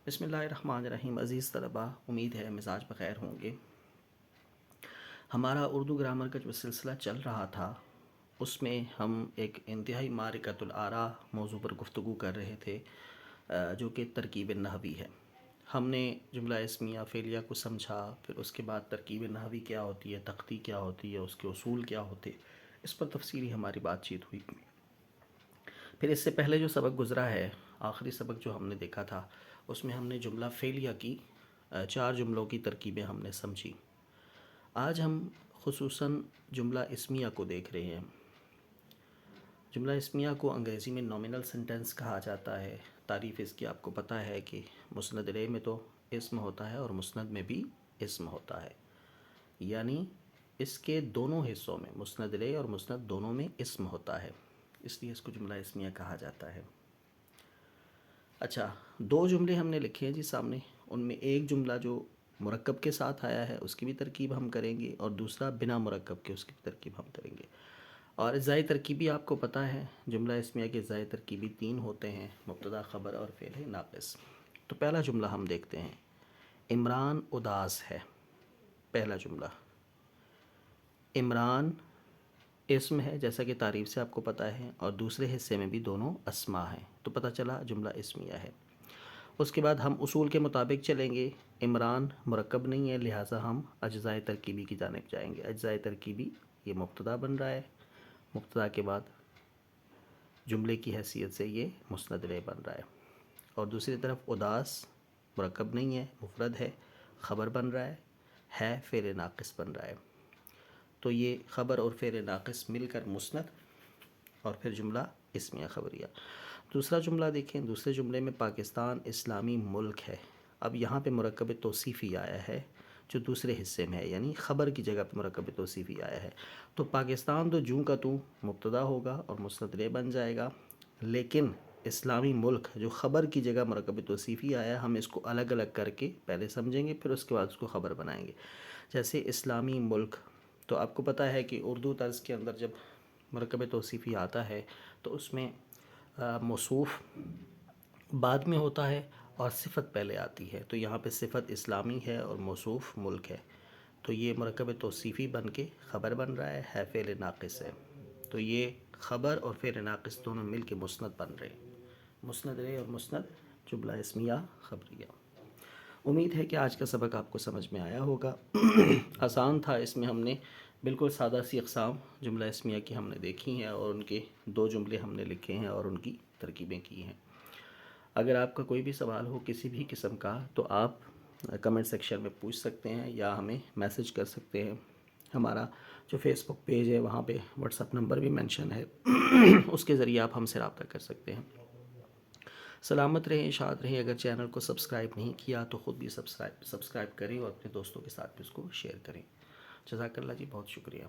بسم اللہ الرحمن الرحیم۔ عزیز طلبہ، امید ہے مزاج بخیر ہوں گے۔ ہمارا اردو گرامر کا جو سلسلہ چل رہا تھا اس میں ہم ایک انتہائی معرکۃ الآراء موضوع پر گفتگو کر رہے تھے، جو کہ ترکیب نحوی ہے۔ ہم نے جملہ اسمیہ فعلیہ کو سمجھا، پھر اس کے بعد ترکیب نحوی کیا ہوتی ہے، تختی کیا ہوتی ہے، اس کے اصول کیا ہوتے، اس پر تفصیلی ہماری بات چیت ہوئی۔ پھر اس سے پہلے جو سبق گزرا ہے، آخری سبق جو ہم نے دیکھا تھا، اس میں ہم نے جملہ فعلیہ کی 4 جملوں کی ترکیبیں ہم نے سمجھی۔ آج ہم خصوصاً جملہ اسمیہ کو دیکھ رہے ہیں۔ جملہ اسمیہ کو انگریزی میں نومینل سینٹنس کہا جاتا ہے۔ تعریف اس کی آپ کو پتہ ہے کہ مسند الیہ میں تو اسم ہوتا ہے اور مسند میں بھی اسم ہوتا ہے، یعنی اس کے دونوں حصوں میں، مسند الیہ اور مسند دونوں میں اسم ہوتا ہے، اس لیے اس کو جملہ اسمیہ کہا جاتا ہے۔ اچھا، 2 جملے ہم نے لکھے ہیں جی سامنے، ان میں ایک جملہ جو مرکب کے ساتھ آیا ہے اس کی بھی ترکیب ہم کریں گے، اور دوسرا بنا مرکب کے، اس کی بھی ترکیب ہم کریں گے۔ اور اجزائے ترکیبی آپ کو پتہ ہے، جملہ اسمیہ کے اجزائے ترکیبی 3 ہوتے ہیں: مبتدا، خبر اور فعل ناقص۔ تو پہلا جملہ ہم دیکھتے ہیں، عمران اداس ہے۔ پہلا جملہ، عمران اسم ہے جیسا کہ تعریف سے آپ کو پتہ ہے، اور دوسرے حصے میں بھی دونوں اسماء ہیں، تو پتہ چلا جملہ اسمیہ ہے۔ اس کے بعد ہم اصول کے مطابق چلیں گے۔ عمران مرکب نہیں ہے، لہٰذا ہم اجزائے ترکیبی کی جانب جائیں گے۔ اجزائے ترکیبی، یہ مبتدا بن رہا ہے، مبتدا کے بعد جملے کی حیثیت سے یہ مسند الیہ بن رہا ہے، اور دوسری طرف اداس مرکب نہیں ہے، مفرد ہے، خبر بن رہا ہے فعل ناقص بن رہا ہے۔ تو یہ خبر اور فعل ناقص مل کر مسند، اور پھر جملہ اسمیہ خبریہ۔ دوسرا جملہ دیکھیں، دوسرے جملے میں پاکستان اسلامی ملک ہے۔ اب یہاں پہ مرکب توصیفی آیا ہے جو دوسرے حصے میں ہے، یعنی خبر کی جگہ پہ مرکب توصیفی آیا ہے، تو پاکستان تو جوں کا توں مبتدا ہوگا اور مسند الیہ بن جائے گا، لیکن اسلامی ملک جو خبر کی جگہ مرکب توصیفی آیا ہے، ہم اس کو الگ الگ کر کے پہلے سمجھیں گے، پھر اس کے بعد اس کو خبر بنائیں گے۔ جیسے اسلامی ملک، تو آپ کو پتہ ہے کہ اردو طرز کے اندر جب مرکب توصیفی آتا ہے تو اس میں موصوف بعد میں ہوتا ہے اور صفت پہلے آتی ہے، تو یہاں پہ صفت اسلامی ہے اور موصوف ملک ہے، تو یہ مرکب توصیفی بن کے خبر بن رہا ہے فعل ناقص ہے، تو یہ خبر اور فعل ناقص دونوں مل کے مسند بن رہے ہیں، مسند الیہ اور مسند جملہ اسمیہ خبریہ۔ امید ہے کہ آج کا سبق آپ کو سمجھ میں آیا ہوگا۔ آسان تھا، اس میں ہم نے بالکل سادہ سی اقسام جملہ اسمیہ کی ہم نے دیکھی ہیں، اور ان کے 2 جملے ہم نے لکھے ہیں اور ان کی ترکیبیں کی ہیں۔ اگر آپ کا کوئی بھی سوال ہو کسی بھی قسم کا، تو آپ کمنٹ سیکشن میں پوچھ سکتے ہیں یا ہمیں میسج کر سکتے ہیں۔ ہمارا جو فیس بک پیج ہے وہاں پہ واٹس ایپ نمبر بھی مینشن ہے، اس کے ذریعے آپ ہم سے رابطہ کر سکتے ہیں۔ سلامت رہیں، شاد رہیں۔ اگر چینل کو سبسکرائب نہیں کیا تو خود بھی سبسکرائب کریں اور اپنے دوستوں کے ساتھ بھی اس کو شیئر کریں۔ جزاک اللہ جی، بہت شکریہ۔